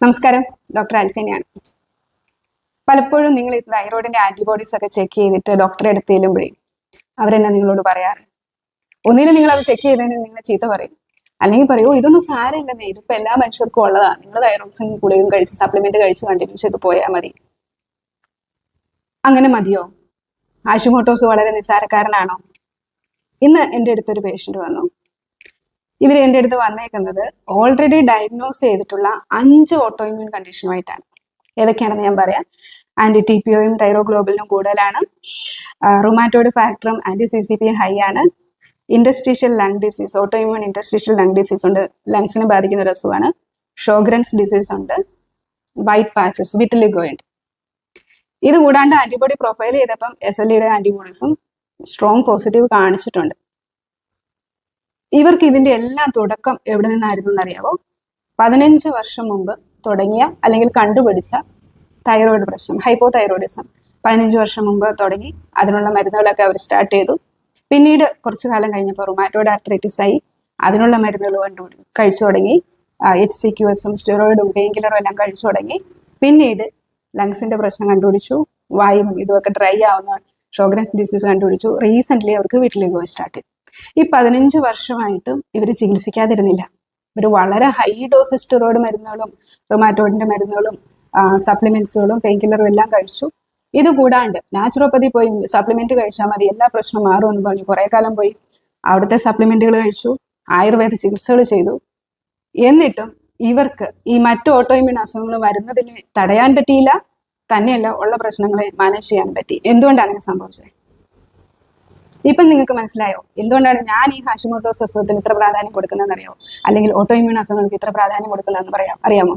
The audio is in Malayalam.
നമസ്കാരം, ഡോക്ടർ അൽഫിനെയാണ്. പലപ്പോഴും നിങ്ങൾ ഈ തൈറോയിഡിന്റെ ആന്റിബോഡീസ് ഒക്കെ ചെക്ക് ചെയ്തിട്ട് ഡോക്ടറെ അടുത്ത് ചെല്ലുമ്പോഴേ അവരെന്നെ നിങ്ങളോട് പറയാറ്, ഒന്നിനും നിങ്ങൾ അത് ചെക്ക് ചെയ്തതിന് നിങ്ങളെ ചീത്ത പറയും, അല്ലെങ്കിൽ പറയൂ ഇതൊന്നും സാരമില്ലെന്നേ, ഇതിപ്പോ എല്ലാ മനുഷ്യർക്കും ഉള്ളതാണ്, നിങ്ങൾ തൈറോക്സിൻ ഗുളികയും കഴിച്ച് സപ്ലിമെന്റ് കഴിച്ച് കണ്ടിന്യൂ ചെയ്ത് പോയാൽ മതി. അങ്ങനെ മതിയോ? ഹാഷിമോട്ടോസ് വളരെ നിസ്സാരക്കാരനാണോ? ഇന്ന് എൻ്റെ അടുത്തൊരു പേഷ്യന്റ് വന്നു. ഇവർ എൻ്റെ അടുത്ത് വന്നേക്കുന്നത് ഓൾറെഡി ഡയഗ്നോസ് ചെയ്തിട്ടുള്ള 5 ഓട്ടോ ഇമ്മ്യൂൺ കണ്ടീഷനുമായിട്ടാണ്. ഏതൊക്കെയാണെന്ന് ഞാൻ പറയാം. ആന്റി ടി പി ഒയും തൈറോഗ്ലോബലിനും കൂടുതലാണ്, റുമാറ്റോയിഡ് ഫാക്ടറും anti C C P high ആണ്, interstitial lung disease, auto immune interstitial lung disease ഉണ്ട്, ലങ്സിനെ ബാധിക്കുന്ന ഒരു അസുഖമാണ്, ഷോഗ്രൻസ് ഡിസീസ് ഉണ്ട്, വൈറ്റ് പാച്ചസ്, വിറ്റിലിഗോ ഉണ്ട്. ഇത് കൂടാണ്ട് ആന്റിബോഡി പ്രൊഫൈൽ ചെയ്തപ്പം SLEയുടെ ആന്റിബോഡീസും സ്ട്രോങ് പോസിറ്റീവ് കാണിച്ചിട്ടുണ്ട്. ഇവർക്ക് ഇതിന്റെ എല്ലാം തുടക്കം എവിടെ നിന്നായിരുന്നു എന്നറിയാവോ? 15 വർഷം മുമ്പ് തുടങ്ങിയ അല്ലെങ്കിൽ കണ്ടുപിടിച്ച തൈറോയിഡ് പ്രശ്നം, ഹൈപ്പോ തൈറോയിഡിസം 15 വർഷം മുമ്പ് തുടങ്ങി. അതിനുള്ള മരുന്നുകളൊക്കെ അവർ സ്റ്റാർട്ട് ചെയ്തു. പിന്നീട് കുറച്ചു കാലം കഴിഞ്ഞപ്പോൾ റുമാറ്റോയിഡ് ആർത്രൈറ്റിസ് ആയി, അതിനുള്ള മരുന്നുകൾ കഴിച്ചു തുടങ്ങി. HCQS-ഉം സ്റ്റിറോയിഡും പെയിൻ കില്ലറും എല്ലാം കഴിച്ചു തുടങ്ങി. പിന്നീട് ലങ്സിന്റെ പ്രശ്നം കണ്ടുപിടിച്ചു, വായും ഇതുമൊക്കെ ഡ്രൈ ആവുന്ന ഷോഗ്രൻസ് ഡിസീസ് കണ്ടുപിടിച്ചു. റീസെന്റ് അവർക്ക് വീട്ടിലേക്ക് പോയി സ്റ്റാർട്ട് ചെയ്തു. ഈ 15 വർഷമായിട്ടും ഇവർ ചികിത്സിക്കാതിരുന്നില്ല. ഇവർ വളരെ ഹൈ ഡോസ് സ്റ്റിറോയിഡ് മരുന്നുകളും റുമാറ്റോയിഡിന്റെ മരുന്നുകളും സപ്ലിമെന്റ്സുകളും പെയിൻ കില്ലറും എല്ലാം കഴിച്ചു. ഇത് കൂടാണ്ട് നാച്ചുറോപ്പതി പോയി സപ്ലിമെന്റ് കഴിച്ചാൽ മതി, എല്ലാ പ്രശ്നവും മാറുമെന്ന് പറഞ്ഞു കുറെ കാലം പോയി. അവിടുത്തെ സപ്ലിമെന്റുകൾ കഴിച്ചു, ആയുർവേദ ചികിത്സകൾ ചെയ്തു. എന്നിട്ടും ഇവർക്ക് ഈ മറ്റു ഓട്ടോ ഇമ്മ്യൂൺ അസുഖങ്ങൾ വരുന്നതിന് തടയാൻ പറ്റിയില്ല, തന്നെയല്ല ഉള്ള പ്രശ്നങ്ങളെ മാനേജ് ചെയ്യാൻ പറ്റി. എന്തുകൊണ്ടാണ് അങ്ങനെ സംഭവിച്ചത്? ഇപ്പം നിങ്ങൾക്ക് മനസ്സിലായോ എന്തുകൊണ്ടാണ് ഞാൻ ഈ ഹാഷിമോട്ടോസ് അസുഖത്തിന് ഇത്ര പ്രാധാന്യം കൊടുക്കുന്നതെന്ന് അറിയാമോ? അല്ലെങ്കിൽ ഓട്ടോ ഇമ്മ്യൂൺ അസുഖങ്ങൾക്ക് ഇത്ര പ്രാധാന്യം കൊടുക്കുന്നതെന്ന് അറിയാമോ?